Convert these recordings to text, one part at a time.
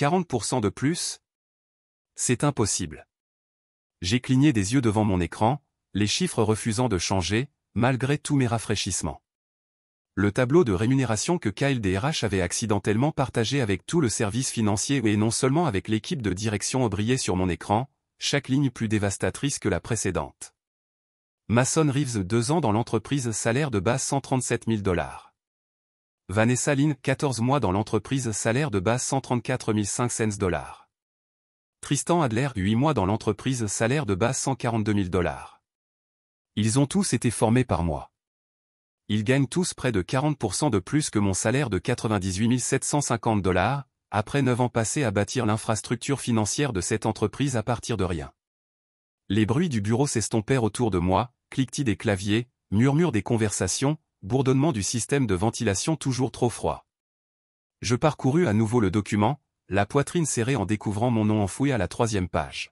40% de plus? C'est impossible. J'ai cligné des yeux devant mon écran, les chiffres refusant de changer, malgré tous mes rafraîchissements. Le tableau de rémunération que Kyle DRH avait accidentellement partagé avec tout le service financier et non seulement avec l'équipe de direction brillait sur mon écran, chaque ligne plus dévastatrice que la précédente. Mason Reeves 2 ans dans l'entreprise, salaire de base $137 000. Vanessa Lynn 14 mois dans l'entreprise, salaire de base $134 500. Tristan Adler 8 mois dans l'entreprise, salaire de base $142 000. Ils ont tous été formés par moi. Ils gagnent tous près de 40% de plus que mon salaire de $98 750, après 9 ans passés à bâtir l'infrastructure financière de cette entreprise à partir de rien. Les bruits du bureau s'estompèrent autour de moi, cliquetis des claviers, murmure des conversations, bourdonnement du système de ventilation toujours trop froid. Je parcourus à nouveau le document, la poitrine serrée en découvrant mon nom enfoui à la 3e page.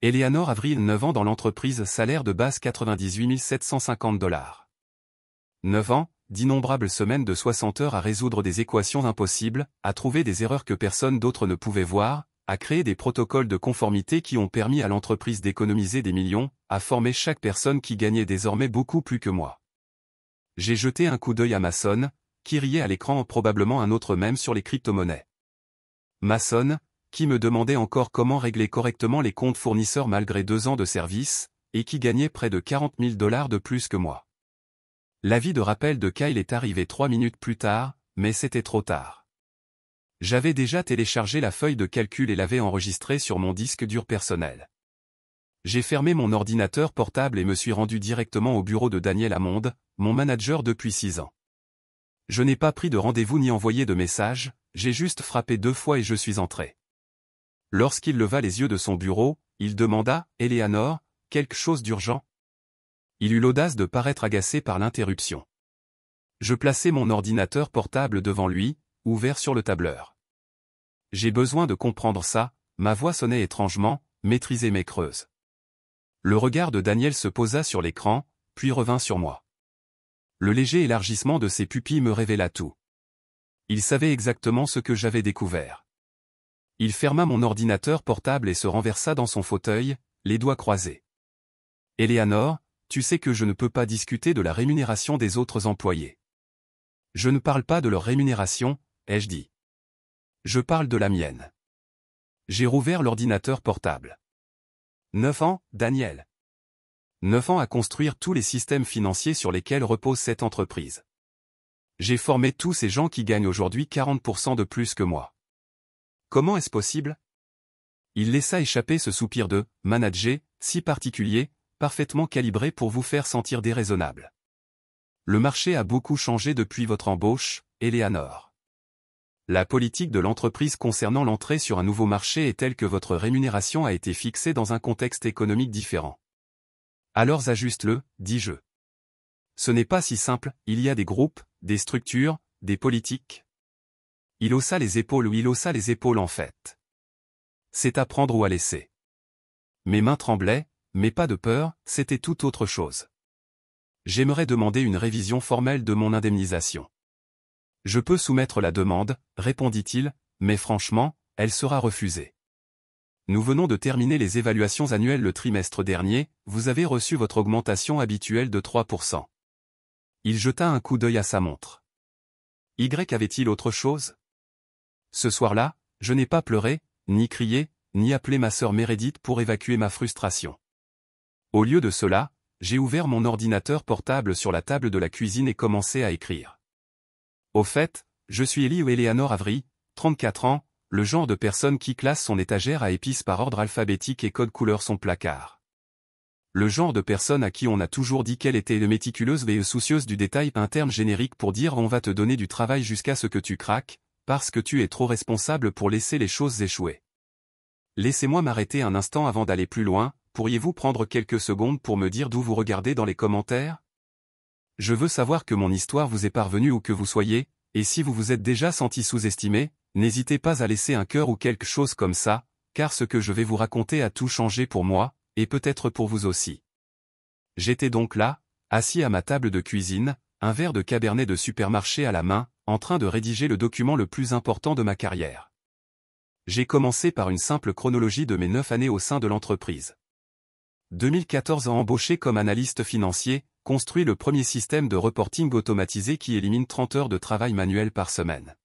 Eleanor Avril 9 ans dans l'entreprise, salaire de base $98 750. 9 ans, d'innombrables semaines de 60 heures à résoudre des équations impossibles, à trouver des erreurs que personne d'autre ne pouvait voir, à créer des protocoles de conformité qui ont permis à l'entreprise d'économiser des millions, à former chaque personne qui gagnait désormais beaucoup plus que moi. J'ai jeté un coup d'œil à Mason, qui riait à l'écran, probablement un autre mème sur les crypto-monnaies. Mason, qui me demandait encore comment régler correctement les comptes fournisseurs malgré 2 ans de service, et qui gagnait près de $40 000 de plus que moi. L'avis de rappel de Kyle est arrivé 3 minutes plus tard, mais c'était trop tard. J'avais déjà téléchargé la feuille de calcul et l'avais enregistrée sur mon disque dur personnel. J'ai fermé mon ordinateur portable et me suis rendu directement au bureau de Daniel Hammond, mon manager depuis 6 ans. Je n'ai pas pris de rendez-vous ni envoyé de message, j'ai juste frappé 2 fois et je suis entré. Lorsqu'il leva les yeux de son bureau, il demanda « Eleanor, quelque chose d'urgent ?» Il eut l'audace de paraître agacé par l'interruption. Je plaçai mon ordinateur portable devant lui, ouvert sur le tableur. J'ai besoin de comprendre ça, ma voix sonnait étrangement, maîtrisait mes creuses. Le regard de Daniel se posa sur l'écran, puis revint sur moi. Le léger élargissement de ses pupilles me révéla tout. Il savait exactement ce que j'avais découvert. Il ferma mon ordinateur portable et se renversa dans son fauteuil, les doigts croisés. « Eleanor, tu sais que je ne peux pas discuter de la rémunération des autres employés. » « Je ne parle pas de leur rémunération, » ai-je dit. « Je parle de la mienne. » J'ai rouvert l'ordinateur portable. 9 ans, Daniel. 9 ans à construire tous les systèmes financiers sur lesquels repose cette entreprise. J'ai formé tous ces gens qui gagnent aujourd'hui 40% de plus que moi. Comment est-ce possible? Il laissa échapper ce soupir de « manager », si particulier, parfaitement calibré pour vous faire sentir déraisonnable. Le marché a beaucoup changé depuis votre embauche, Eleanor. La politique de l'entreprise concernant l'entrée sur un nouveau marché est telle que votre rémunération a été fixée dans un contexte économique différent. Alors ajuste-le, dis-je. Ce n'est pas si simple, il y a des groupes, des structures, des politiques. Il haussa les épaules ou il haussa les épaules en fait. C'est à prendre ou à laisser. Mes mains tremblaient, mais pas de peur, c'était tout autre chose. J'aimerais demander une révision formelle de mon indemnisation. Je peux soumettre la demande, répondit-il, mais franchement, elle sera refusée. Nous venons de terminer les évaluations annuelles le trimestre dernier, vous avez reçu votre augmentation habituelle de 3%. Il jeta un coup d'œil à sa montre. Y avait-il autre chose? Ce soir-là, je n'ai pas pleuré, ni crié, ni appelé ma sœur Meredith pour évacuer ma frustration. Au lieu de cela, j'ai ouvert mon ordinateur portable sur la table de la cuisine et commencé à écrire. Au fait, je suis Eleanor Avery, 34 ans, le genre de personne qui classe son étagère à épices par ordre alphabétique et code couleur son placard. Le genre de personne à qui on a toujours dit qu'elle était méticuleuse et soucieuse du détail, un terme générique pour dire on va te donner du travail jusqu'à ce que tu craques, parce que tu es trop responsable pour laisser les choses échouer. Laissez-moi m'arrêter un instant avant d'aller plus loin, pourriez-vous prendre quelques secondes pour me dire d'où vous regardez dans les commentaires? Je veux savoir que mon histoire vous est parvenue où que vous soyez, et si vous vous êtes déjà senti sous-estimé, n'hésitez pas à laisser un cœur ou quelque chose comme ça, car ce que je vais vous raconter a tout changé pour moi, et peut-être pour vous aussi. J'étais donc là, assis à ma table de cuisine, un verre de cabernet de supermarché à la main, en train de rédiger le document le plus important de ma carrière. J'ai commencé par une simple chronologie de mes 9 années au sein de l'entreprise. 2014 embauché comme analyste financier, construit le premier système de reporting automatisé qui élimine 30 heures de travail manuel par semaine.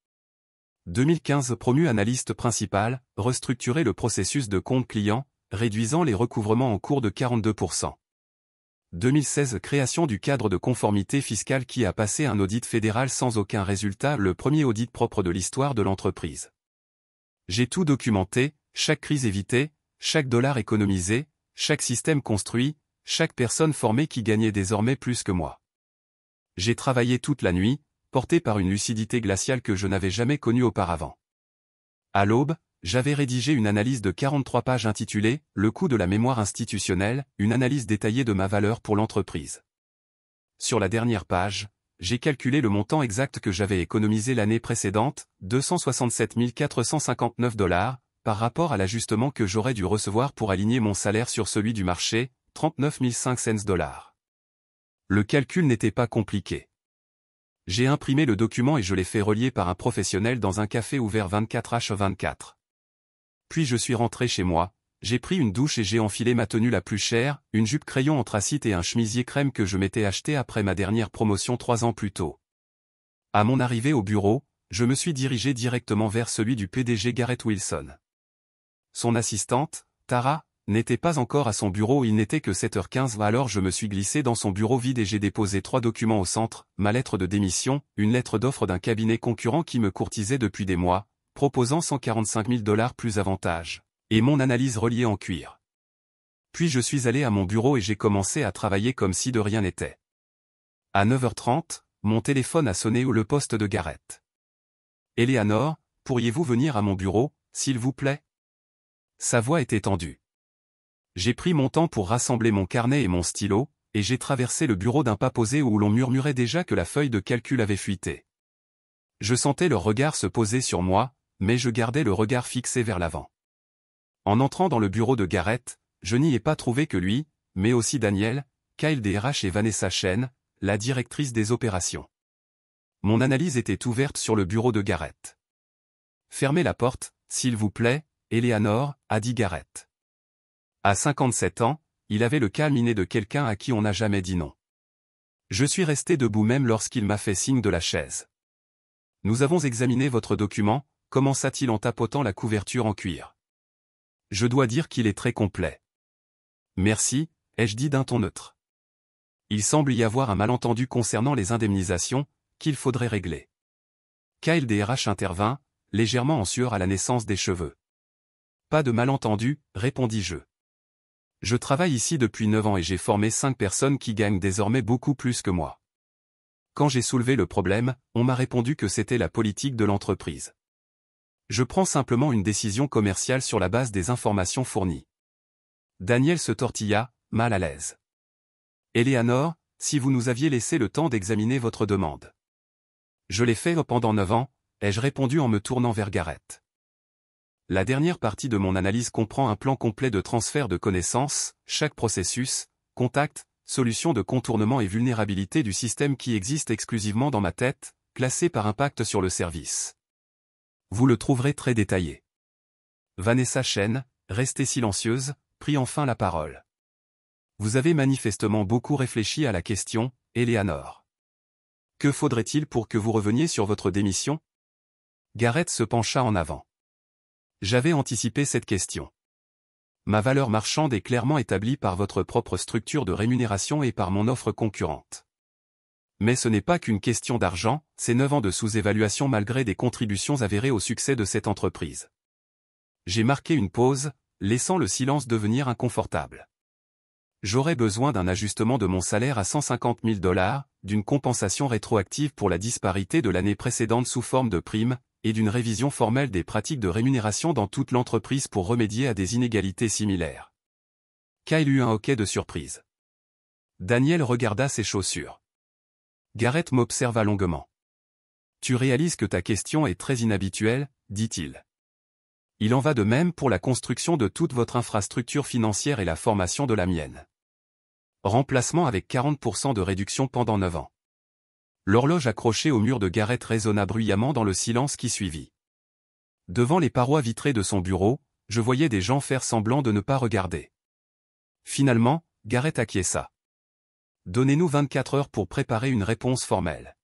2015 promu analyste principal, restructuré le processus de compte client, réduisant les recouvrements en cours de 42%. 2016 création du cadre de conformité fiscale qui a passé un audit fédéral sans aucun résultat, le premier audit propre de l'histoire de l'entreprise. J'ai tout documenté, chaque crise évitée, chaque dollar économisé, chaque système construit, chaque personne formée qui gagnait désormais plus que moi. J'ai travaillé toute la nuit, porté par une lucidité glaciale que je n'avais jamais connue auparavant. À l'aube, j'avais rédigé une analyse de 43 pages intitulée « Le coût de la mémoire institutionnelle, une analyse détaillée de ma valeur pour l'entreprise ». Sur la dernière page, j'ai calculé le montant exact que j'avais économisé l'année précédente, 267 459 $, par rapport à l'ajustement que j'aurais dû recevoir pour aligner mon salaire sur celui du marché, 39 500 $. Le calcul n'était pas compliqué. J'ai imprimé le document et je l'ai fait relier par un professionnel dans un café ouvert 24h24. Puis je suis rentré chez moi, j'ai pris une douche et j'ai enfilé ma tenue la plus chère, une jupe crayon anthracite et un chemisier crème que je m'étais acheté après ma dernière promotion 3 ans plus tôt. À mon arrivée au bureau, je me suis dirigé directement vers celui du PDG Garrett Wilson. Son assistante, Tara, n'était pas encore à son bureau, il n'était que 7h15, alors je me suis glissé dans son bureau vide et j'ai déposé 3 documents au centre, ma lettre de démission, une lettre d'offre d'un cabinet concurrent qui me courtisait depuis des mois, proposant 145 000 $ plus avantages, et mon analyse reliée en cuir. Puis je suis allé à mon bureau et j'ai commencé à travailler comme si de rien n'était. À 9h30, mon téléphone a sonné ou le poste de Garrett. « Eleanor, pourriez-vous venir à mon bureau, s'il vous plaît ?» Sa voix était tendue. J'ai pris mon temps pour rassembler mon carnet et mon stylo, et j'ai traversé le bureau d'un pas posé où l'on murmurait déjà que la feuille de calcul avait fuité. Je sentais leur regard se poser sur moi, mais je gardais le regard fixé vers l'avant. En entrant dans le bureau de Garrett, je n'y ai pas trouvé que lui, mais aussi Daniel, Kyle DRH et Vanessa Chen, la directrice des opérations. Mon analyse était ouverte sur le bureau de Garrett. « Fermez la porte, s'il vous plaît, Eleanor, » a dit Garrett. À 57 ans, il avait le calme inné de quelqu'un à qui on n'a jamais dit non. Je suis resté debout même lorsqu'il m'a fait signe de la chaise. « Nous avons examiné votre document », commença-t-il en tapotant la couverture en cuir. « Je dois dire qu'il est très complet. »« Merci », ai-je dit d'un ton neutre. « Il semble y avoir un malentendu concernant les indemnisations, qu'il faudrait régler. » Kyle DRH intervint, légèrement en sueur à la naissance des cheveux. « Pas de malentendu, répondis-je. Je travaille ici depuis 9 ans et j'ai formé 5 personnes qui gagnent désormais beaucoup plus que moi. Quand j'ai soulevé le problème, on m'a répondu que c'était la politique de l'entreprise. Je prends simplement une décision commerciale sur la base des informations fournies. » Daniel se tortilla, mal à l'aise. « Eleanor, si vous nous aviez laissé le temps d'examiner votre demande. »« Je l'ai fait pendant 9 ans, ai-je répondu en me tournant vers Garrett. La dernière partie de mon analyse comprend un plan complet de transfert de connaissances, chaque processus, contact, solution de contournement et vulnérabilité du système qui existe exclusivement dans ma tête, classé par impact sur le service. Vous le trouverez très détaillé. Vanessa Chen, restée silencieuse, prit enfin la parole. Vous avez manifestement beaucoup réfléchi à la question, Eleanor. Que faudrait-il pour que vous reveniez sur votre démission? Garrett se pencha en avant. J'avais anticipé cette question. Ma valeur marchande est clairement établie par votre propre structure de rémunération et par mon offre concurrente. Mais ce n'est pas qu'une question d'argent, c'est 9 ans de sous-évaluation malgré des contributions avérées au succès de cette entreprise. J'ai marqué une pause, laissant le silence devenir inconfortable. J'aurais besoin d'un ajustement de mon salaire à 150 000 $, d'une compensation rétroactive pour la disparité de l'année précédente sous forme de prime, et d'une révision formelle des pratiques de rémunération dans toute l'entreprise pour remédier à des inégalités similaires. Kyle eut un hoquet de surprise. Daniel regarda ses chaussures. Garrett m'observa longuement. « Tu réalises que ta question est très inhabituelle, dit-il. Il en va de même pour la construction de toute votre infrastructure financière et la formation de la mienne. Remplacement avec 40% de réduction pendant 9 ans. » L'horloge accrochée au mur de Garrett résonna bruyamment dans le silence qui suivit. Devant les parois vitrées de son bureau, je voyais des gens faire semblant de ne pas regarder. Finalement, Garrett acquiesça. Donnez-nous 24 heures pour préparer une réponse formelle.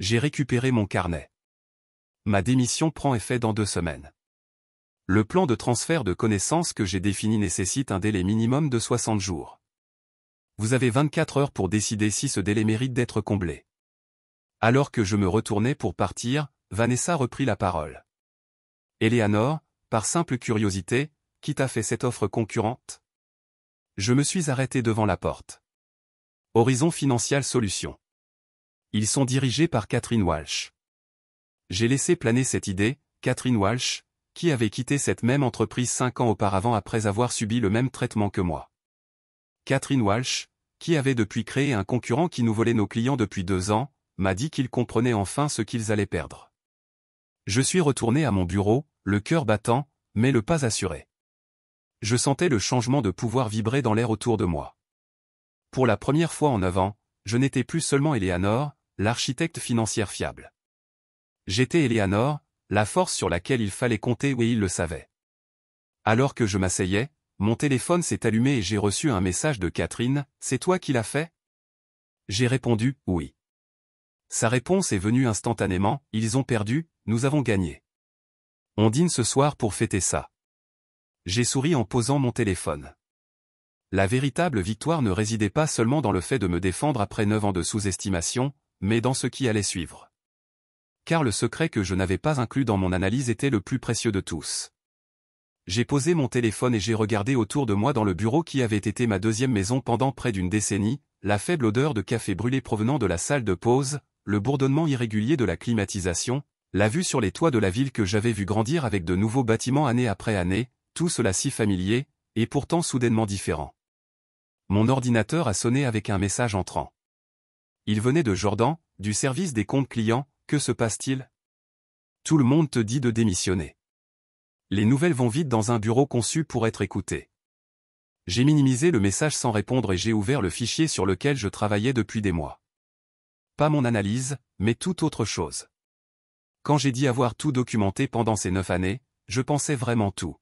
J'ai récupéré mon carnet. Ma démission prend effet dans 2 semaines. Le plan de transfert de connaissances que j'ai défini nécessite un délai minimum de 60 jours. Vous avez 24 heures pour décider si ce délai mérite d'être comblé. Alors que je me retournais pour partir, Vanessa reprit la parole. Eleanor, par simple curiosité, qui t'a fait cette offre concurrente? Je me suis arrêté devant la porte. Horizon Financial Solutions. Ils sont dirigés par Catherine Walsh. J'ai laissé planer cette idée, Catherine Walsh, qui avait quitté cette même entreprise 5 ans auparavant après avoir subi le même traitement que moi. Catherine Walsh, qui avait depuis créé un concurrent qui nous volait nos clients depuis 2 ans, m'a dit qu'ils comprenaient enfin ce qu'ils allaient perdre. Je suis retourné à mon bureau, le cœur battant, mais le pas assuré. Je sentais le changement de pouvoir vibrer dans l'air autour de moi. Pour la première fois en 9 ans, je n'étais plus seulement Eleanor, l'architecte financière fiable. J'étais Eleanor, la force sur laquelle il fallait compter et il le savait. Alors que je m'asseyais, mon téléphone s'est allumé et j'ai reçu un message de Catherine, « C'est toi qui l'as fait ?» J'ai répondu, « Oui ». Sa réponse est venue instantanément, « Ils ont perdu, nous avons gagné. On dîne ce soir pour fêter ça. » J'ai souri en posant mon téléphone. La véritable victoire ne résidait pas seulement dans le fait de me défendre après 9 ans de sous-estimation, mais dans ce qui allait suivre. Car le secret que je n'avais pas inclus dans mon analyse était le plus précieux de tous. J'ai posé mon téléphone et j'ai regardé autour de moi dans le bureau qui avait été ma 2e maison pendant près d'une décennie, la faible odeur de café brûlé provenant de la salle de pause, le bourdonnement irrégulier de la climatisation, la vue sur les toits de la ville que j'avais vu grandir avec de nouveaux bâtiments année après année, tout cela si familier, et pourtant soudainement différent. Mon ordinateur a sonné avec un message entrant. Il venait de Jordan, du service des comptes clients. Que se passe-t-il? Tout le monde te dit de démissionner. Les nouvelles vont vite dans un bureau conçu pour être écouté. J'ai minimisé le message sans répondre et j'ai ouvert le fichier sur lequel je travaillais depuis des mois. Pas mon analyse, mais toute autre chose. Quand j'ai dit avoir tout documenté pendant ces 9 années, je pensais vraiment tout.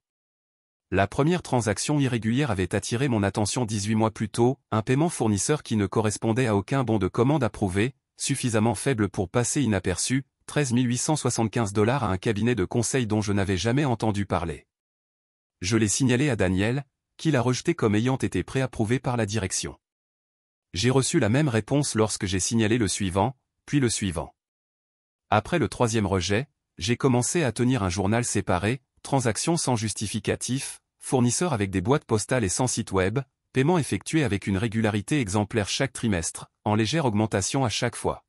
La première transaction irrégulière avait attiré mon attention 18 mois plus tôt, un paiement fournisseur qui ne correspondait à aucun bon de commande approuvé, suffisamment faible pour passer inaperçu, 13 875 $ à un cabinet de conseil dont je n'avais jamais entendu parler. Je l'ai signalé à Daniel, qui l'a rejeté comme ayant été préapprouvé par la direction. J'ai reçu la même réponse lorsque j'ai signalé le suivant, puis le suivant. Après le 3e rejet, j'ai commencé à tenir un journal séparé, transactions sans justificatif, fournisseurs avec des boîtes postales et sans site web, paiements effectués avec une régularité exemplaire chaque trimestre, en légère augmentation à chaque fois.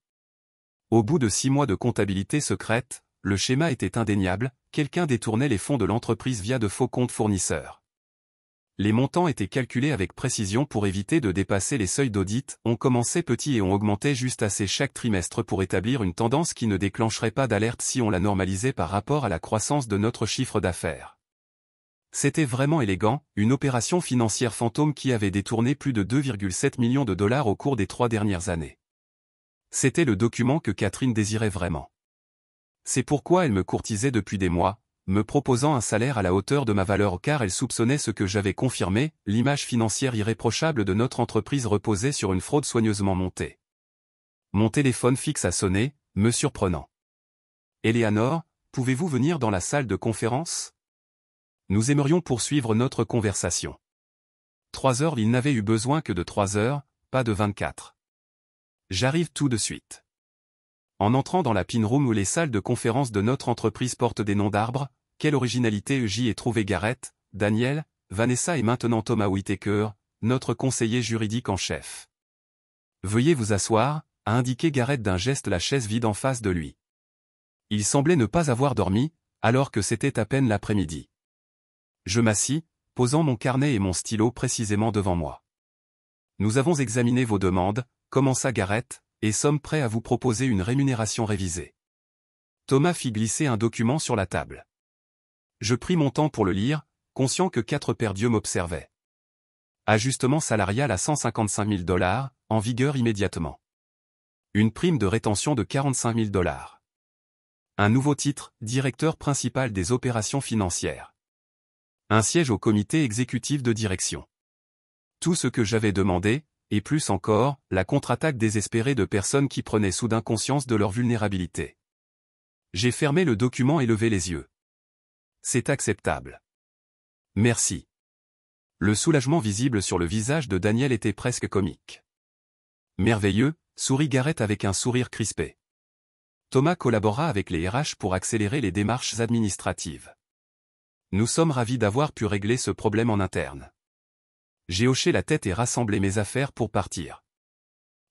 Au bout de 6 mois de comptabilité secrète, le schéma était indéniable, quelqu'un détournait les fonds de l'entreprise via de faux comptes fournisseurs. Les montants étaient calculés avec précision pour éviter de dépasser les seuils d'audit, on commençait petit et on augmentait juste assez chaque trimestre pour établir une tendance qui ne déclencherait pas d'alerte si on la normalisait par rapport à la croissance de notre chiffre d'affaires. C'était vraiment élégant, une opération financière fantôme qui avait détourné plus de 2,7 millions de $ au cours des 3 dernières années. C'était le document que Catherine désirait vraiment. C'est pourquoi elle me courtisait depuis des mois, me proposant un salaire à la hauteur de ma valeur car elle soupçonnait ce que j'avais confirmé, l'image financière irréprochable de notre entreprise reposait sur une fraude soigneusement montée. Mon téléphone fixe a sonné, me surprenant. « Eleanor, pouvez-vous venir dans la salle de conférence ? Nous aimerions poursuivre notre conversation. » 3 heures, il n'avait eu besoin que de 3 heures, pas de 24. J'arrive tout de suite. En entrant dans la pin room où les salles de conférence de notre entreprise portent des noms d'arbres, quelle originalité j'y ai trouvé Garrett, Daniel, Vanessa et maintenant Thomas Whittaker, notre conseiller juridique en chef. Veuillez vous asseoir, a indiqué Garrett d'un geste la chaise vide en face de lui. Il semblait ne pas avoir dormi, alors que c'était à peine l'après-midi. Je m'assis, posant mon carnet et mon stylo précisément devant moi. Nous avons examiné vos demandes, commença Garrett, et sommes prêts à vous proposer une rémunération révisée. Thomas fit glisser un document sur la table. Je pris mon temps pour le lire, conscient que 4 paires d'yeux m'observaient. Ajustement salarial à 155 000 $, en vigueur immédiatement. Une prime de rétention de 45 000 $. Un nouveau titre, directeur principal des opérations financières. Un siège au comité exécutif de direction. Tout ce que j'avais demandé, et plus encore, la contre-attaque désespérée de personnes qui prenaient soudain conscience de leur vulnérabilité. J'ai fermé le document et levé les yeux. C'est acceptable. Merci. Le soulagement visible sur le visage de Daniel était presque comique. Merveilleux, sourit Garrett avec un sourire crispé. Thomas collabora avec les RH pour accélérer les démarches administratives. Nous sommes ravis d'avoir pu régler ce problème en interne. J'ai hoché la tête et rassemblé mes affaires pour partir.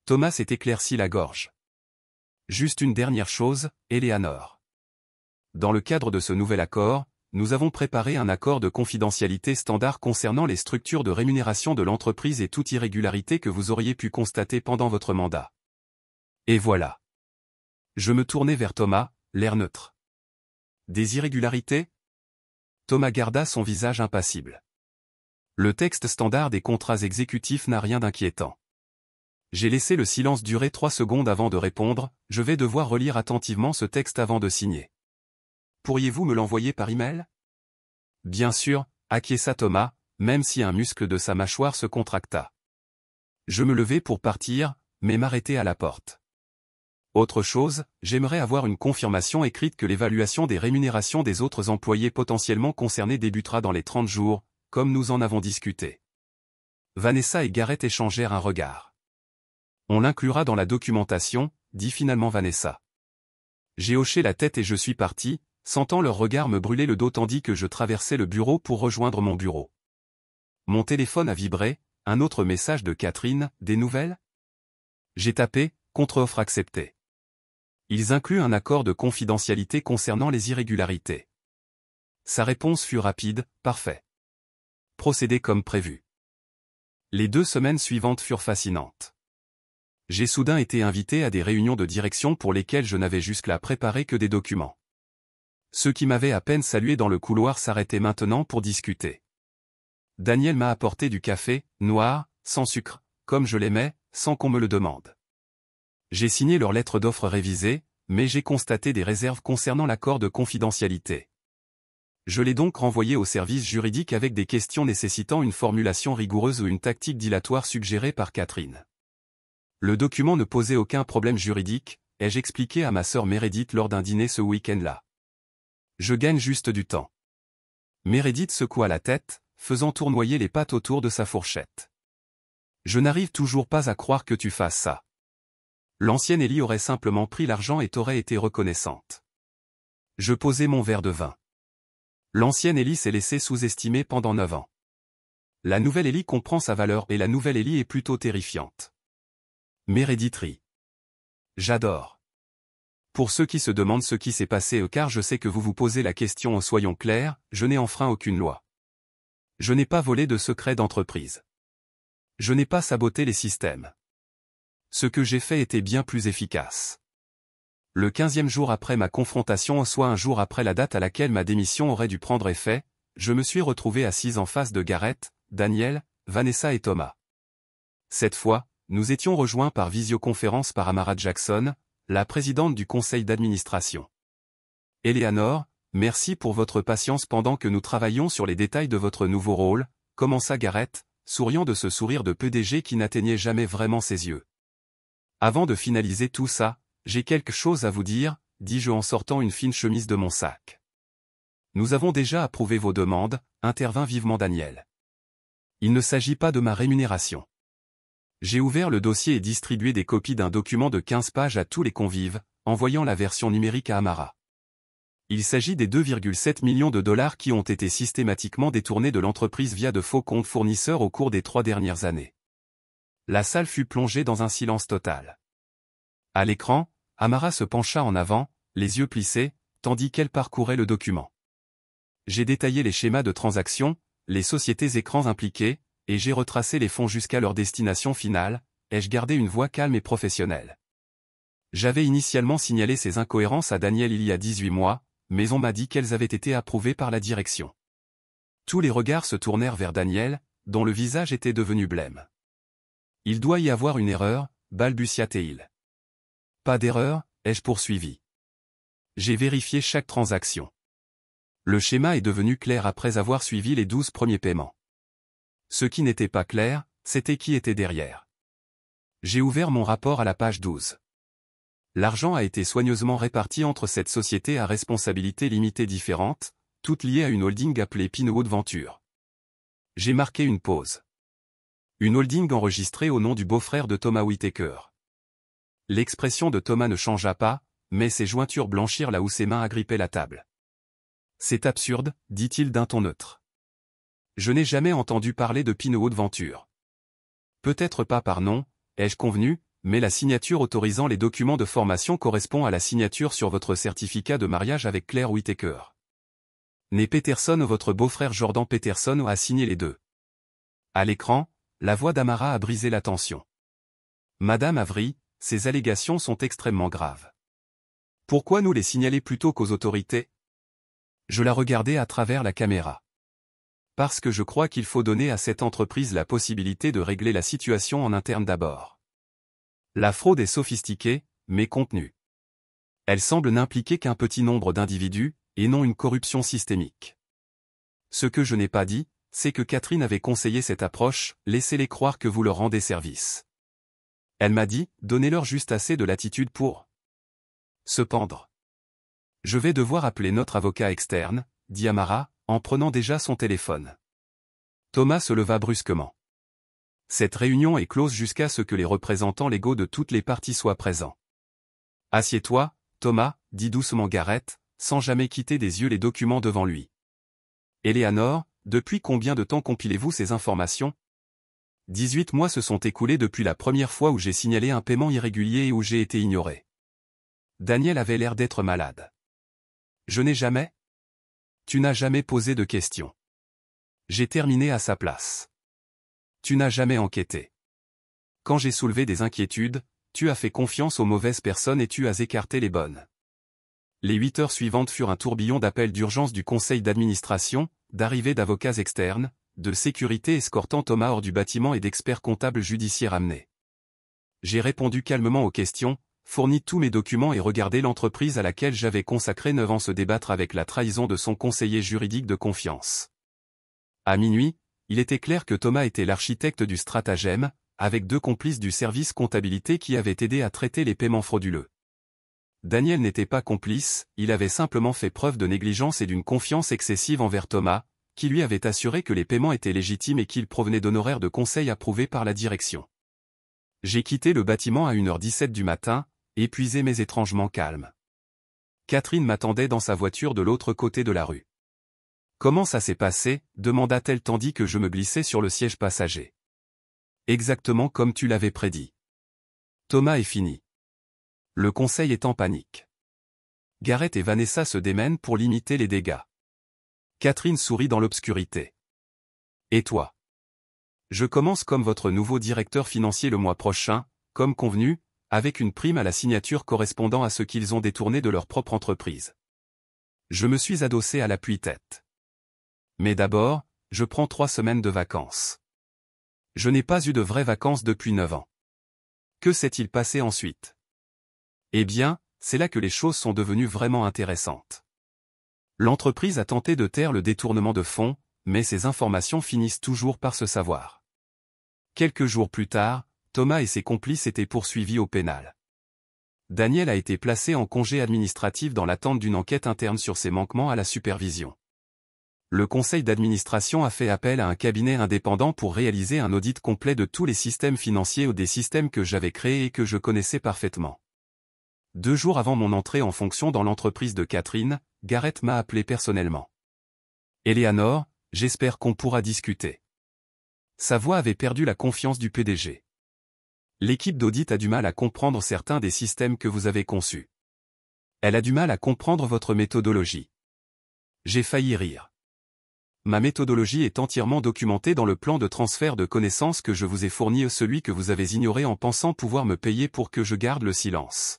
Thomas s'est éclairci la gorge. Juste une dernière chose, Eleanor. Dans le cadre de ce nouvel accord, nous avons préparé un accord de confidentialité standard concernant les structures de rémunération de l'entreprise et toute irrégularité que vous auriez pu constater pendant votre mandat. Et voilà. Je me tournai vers Thomas, l'air neutre. Des irrégularités ? Thomas garda son visage impassible. Le texte standard des contrats exécutifs n'a rien d'inquiétant. J'ai laissé le silence durer 3 secondes avant de répondre, je vais devoir relire attentivement ce texte avant de signer. Pourriez-vous me l'envoyer par email ? Bien sûr, acquiesça Thomas, même si un muscle de sa mâchoire se contracta. Je me levai pour partir, mais m'arrêtai à la porte. Autre chose, j'aimerais avoir une confirmation écrite que l'évaluation des rémunérations des autres employés potentiellement concernés débutera dans les 30 jours, comme nous en avons discuté. Vanessa et Garrett échangèrent un regard. On l'inclura dans la documentation, dit finalement Vanessa. J'ai hoché la tête et je suis parti, sentant leur regard me brûler le dos tandis que je traversais le bureau pour rejoindre mon bureau. Mon téléphone a vibré, un autre message de Catherine, des nouvelles ? J'ai tapé, contre-offre acceptée. Ils incluent un accord de confidentialité concernant les irrégularités. Sa réponse fut rapide, parfait. Procédez comme prévu. Les 2 semaines suivantes furent fascinantes. J'ai soudain été invité à des réunions de direction pour lesquelles je n'avais jusque-là préparé que des documents. Ceux qui m'avaient à peine salué dans le couloir s'arrêtaient maintenant pour discuter. Daniel m'a apporté du café, noir, sans sucre, comme je l'aimais, sans qu'on me le demande. J'ai signé leur lettre d'offre révisée, mais j'ai constaté des réserves concernant l'accord de confidentialité. Je l'ai donc renvoyé au service juridique avec des questions nécessitant une formulation rigoureuse ou une tactique dilatoire suggérée par Catherine. Le document ne posait aucun problème juridique, ai-je expliqué à ma sœur Meredith lors d'un dîner ce week-end-là. Je gagne juste du temps. Meredith secoua la tête, faisant tournoyer les pattes autour de sa fourchette. Je n'arrive toujours pas à croire que tu fasses ça. L'ancienne Ellie aurait simplement pris l'argent et t'aurait été reconnaissante. Je posai mon verre de vin. L'ancienne Ellie s'est laissée sous-estimer pendant 9 ans. La nouvelle Ellie comprend sa valeur et la nouvelle Ellie est plutôt terrifiante. Meredith rit. J'adore. Pour ceux qui se demandent ce qui s'est passé car je sais que vous vous posez la question, soyons clairs, je n'ai enfreint aucune loi. Je n'ai pas volé de secrets d'entreprise. Je n'ai pas saboté les systèmes. Ce que j'ai fait était bien plus efficace. Le 15e jour après ma confrontation, soit un jour après la date à laquelle ma démission aurait dû prendre effet, je me suis retrouvé assise en face de Garrett, Daniel, Vanessa et Thomas. Cette fois, nous étions rejoints par visioconférence par Amara Jackson, la présidente du conseil d'administration. Eleanor, merci pour votre patience pendant que nous travaillions sur les détails de votre nouveau rôle, commença Garrett, souriant de ce sourire de PDG qui n'atteignait jamais vraiment ses yeux. Avant de finaliser tout ça, j'ai quelque chose à vous dire, dis-je en sortant une fine chemise de mon sac. Nous avons déjà approuvé vos demandes, intervint vivement Daniel. Il ne s'agit pas de ma rémunération. J'ai ouvert le dossier et distribué des copies d'un document de 15 pages à tous les convives, envoyant la version numérique à Amara. Il s'agit des 2,7 millions de dollars qui ont été systématiquement détournés de l'entreprise via de faux comptes fournisseurs au cours des 3 dernières années. La salle fut plongée dans un silence total. À l'écran, Amara se pencha en avant, les yeux plissés, tandis qu'elle parcourait le document. J'ai détaillé les schémas de transaction, les sociétés écrans impliquées, et j'ai retracé les fonds jusqu'à leur destination finale, ai-je gardé une voix calme et professionnelle. J'avais initialement signalé ces incohérences à Daniel il y a 18 mois, mais on m'a dit qu'elles avaient été approuvées par la direction. Tous les regards se tournèrent vers Daniel, dont le visage était devenu blême. Il doit y avoir une erreur, balbutia-t-il. Pas d'erreur, ai-je poursuivi. J'ai vérifié chaque transaction. Le schéma est devenu clair après avoir suivi les 12 premiers paiements. Ce qui n'était pas clair, c'était qui était derrière. J'ai ouvert mon rapport à la page 12. L'argent a été soigneusement réparti entre cette société à responsabilité limitée différentes, toutes liées à une holding appelée Pinewood Venture. J'ai marqué une pause. Une holding enregistrée au nom du beau-frère de Thomas Whittaker. L'expression de Thomas ne changea pas, mais ses jointures blanchirent là où ses mains agrippaient la table. C'est absurde, dit-il d'un ton neutre. Je n'ai jamais entendu parler de Pinewood Venture. Peut-être pas par nom, ai-je convenu, mais la signature autorisant les documents de formation correspond à la signature sur votre certificat de mariage avec Claire Whittaker. Né Peterson, votre beau-frère Jordan Peterson a signé les deux. À l'écran, la voix d'Amara a brisé la tension. Madame Avery, ces allégations sont extrêmement graves. Pourquoi nous les signaler plutôt qu'aux autorités? Je la regardais à travers la caméra. Parce que je crois qu'il faut donner à cette entreprise la possibilité de régler la situation en interne d'abord. La fraude est sophistiquée, mais contenue. Elle semble n'impliquer qu'un petit nombre d'individus, et non une corruption systémique. Ce que je n'ai pas dit, c'est que Catherine avait conseillé cette approche, laissez-les croire que vous leur rendez service. Elle m'a dit, donnez-leur juste assez de latitude pour se pendre. Je vais devoir appeler notre avocat externe, dit Amara, en prenant déjà son téléphone. Thomas se leva brusquement. Cette réunion est close jusqu'à ce que les représentants légaux de toutes les parties soient présents. Assieds-toi, Thomas, dit doucement Garrett, sans jamais quitter des yeux les documents devant lui. Eleanor, depuis combien de temps compilez-vous ces informations? 18 mois se sont écoulés depuis la première fois où j'ai signalé un paiement irrégulier et où j'ai été ignoré. Daniel avait l'air d'être malade. Je n'ai jamais? Tu n'as jamais posé de questions. J'ai terminé à sa place. Tu n'as jamais enquêté. Quand j'ai soulevé des inquiétudes, tu as fait confiance aux mauvaises personnes et tu as écarté les bonnes. Les 8 heures suivantes furent un tourbillon d'appels d'urgence du conseil d'administration, d'arrivées d'avocats externes, de sécurité escortant Thomas hors du bâtiment et d'experts comptables judiciaires amenés. J'ai répondu calmement aux questions, fourni tous mes documents et regardé l'entreprise à laquelle j'avais consacré 9 ans se débattre avec la trahison de son conseiller juridique de confiance. À minuit, il était clair que Thomas était l'architecte du stratagème, avec 2 complices du service comptabilité qui avaient aidé à traiter les paiements frauduleux. Daniel n'était pas complice, il avait simplement fait preuve de négligence et d'une confiance excessive envers Thomas, qui lui avait assuré que les paiements étaient légitimes et qu'ils provenaient d'honoraires de conseil approuvés par la direction. J'ai quitté le bâtiment à 1h17 du matin, épuisé mais étrangement calme. Catherine m'attendait dans sa voiture de l'autre côté de la rue. « Comment ça s'est passé ?» demanda-t-elle tandis que je me glissais sur le siège passager. « Exactement comme tu l'avais prédit. Thomas est fini. Le conseil est en panique. Garrett et Vanessa se démènent pour limiter les dégâts. » Catherine sourit dans l'obscurité. « Et toi ? » Je commence comme votre nouveau directeur financier le mois prochain, comme convenu, avec une prime à la signature correspondant à ce qu'ils ont détourné de leur propre entreprise. Je me suis adossé à l'appui-tête. Mais d'abord, je prends 3 semaines de vacances. Je n'ai pas eu de vraies vacances depuis 9 ans. Que s'est-il passé ensuite? Eh bien, c'est là que les choses sont devenues vraiment intéressantes. L'entreprise a tenté de taire le détournement de fonds, mais ces informations finissent toujours par se savoir. Quelques jours plus tard, Thomas et ses complices étaient poursuivis au pénal. Daniel a été placé en congé administratif dans l'attente d'une enquête interne sur ses manquements à la supervision. Le conseil d'administration a fait appel à un cabinet indépendant pour réaliser un audit complet de tous les systèmes financiers ou des systèmes que j'avais créés et que je connaissais parfaitement. 2 jours avant mon entrée en fonction dans l'entreprise de Catherine, Garrett m'a appelé personnellement. « Eleanor, j'espère qu'on pourra discuter. » Sa voix avait perdu la confiance du PDG. « L'équipe d'audit a du mal à comprendre certains des systèmes que vous avez conçus. Elle a du mal à comprendre votre méthodologie. » J'ai failli rire. Ma méthodologie est entièrement documentée dans le plan de transfert de connaissances que je vous ai fourni, celui que vous avez ignoré en pensant pouvoir me payer pour que je garde le silence.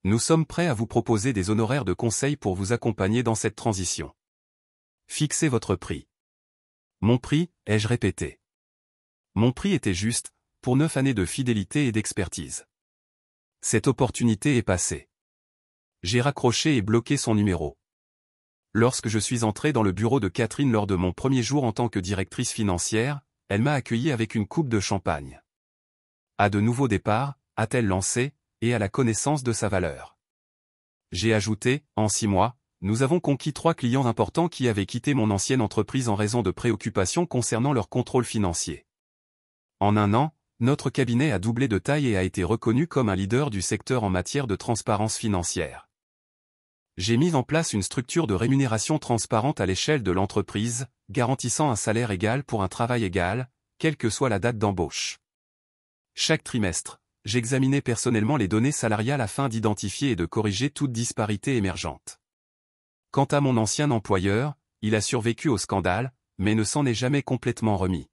Nous sommes prêts à vous proposer des honoraires de conseil pour vous accompagner dans cette transition. Fixez votre prix. Mon prix, ai-je répété. Mon prix était juste, pour 9 années de fidélité et d'expertise. Cette opportunité est passée. J'ai raccroché et bloqué son numéro. Lorsque je suis entré dans le bureau de Catherine lors de mon premier jour en tant que directrice financière, elle m'a accueilli avec une coupe de champagne. À de nouveaux départs, a-t-elle lancé, et à la connaissance de sa valeur. J'ai ajouté, en 6 mois, nous avons conquis 3 clients importants qui avaient quitté mon ancienne entreprise en raison de préoccupations concernant leur contrôle financier. En 1 an, notre cabinet a doublé de taille et a été reconnu comme un leader du secteur en matière de transparence financière. J'ai mis en place une structure de rémunération transparente à l'échelle de l'entreprise, garantissant un salaire égal pour un travail égal, quelle que soit la date d'embauche. Chaque trimestre, j'examinais personnellement les données salariales afin d'identifier et de corriger toute disparité émergente. Quant à mon ancien employeur, il a survécu au scandale, mais ne s'en est jamais complètement remis.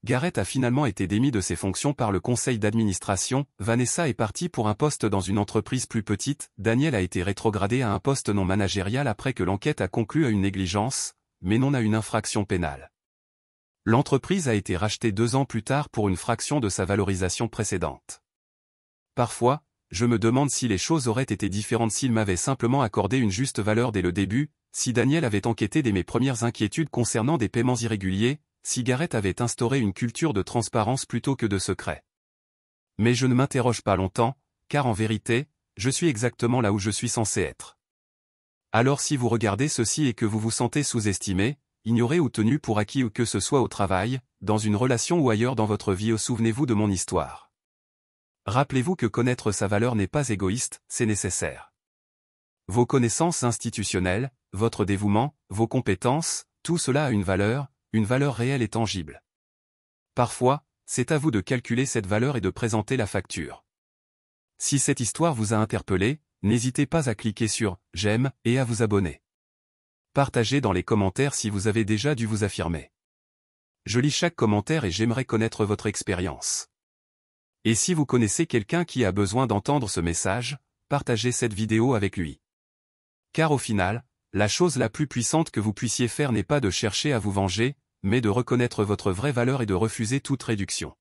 Garrett a finalement été démis de ses fonctions par le conseil d'administration, Vanessa est partie pour un poste dans une entreprise plus petite, Daniel a été rétrogradé à un poste non managérial après que l'enquête a conclu à une négligence, mais non à une infraction pénale. L'entreprise a été rachetée 2 ans plus tard pour une fraction de sa valorisation précédente. Parfois, je me demande si les choses auraient été différentes s'il m'avait simplement accordé une juste valeur dès le début, si Daniel avait enquêté dès mes premières inquiétudes concernant des paiements irréguliers, si Garrett avait instauré une culture de transparence plutôt que de secret. Mais je ne m'interroge pas longtemps, car en vérité, je suis exactement là où je suis censé être. Alors si vous regardez ceci et que vous vous sentez sous-estimé, ignoré ou tenu pour acquis ou que ce soit au travail, dans une relation ou ailleurs dans votre vie, souvenez-vous de mon histoire. Rappelez-vous que connaître sa valeur n'est pas égoïste, c'est nécessaire. Vos connaissances institutionnelles, votre dévouement, vos compétences, tout cela a une valeur réelle et tangible. Parfois, c'est à vous de calculer cette valeur et de présenter la facture. Si cette histoire vous a interpellé, n'hésitez pas à cliquer sur « J'aime » et à vous abonner. Partagez dans les commentaires si vous avez déjà dû vous affirmer. Je lis chaque commentaire et j'aimerais connaître votre expérience. Et si vous connaissez quelqu'un qui a besoin d'entendre ce message, partagez cette vidéo avec lui. Car au final, la chose la plus puissante que vous puissiez faire n'est pas de chercher à vous venger, mais de reconnaître votre vraie valeur et de refuser toute réduction.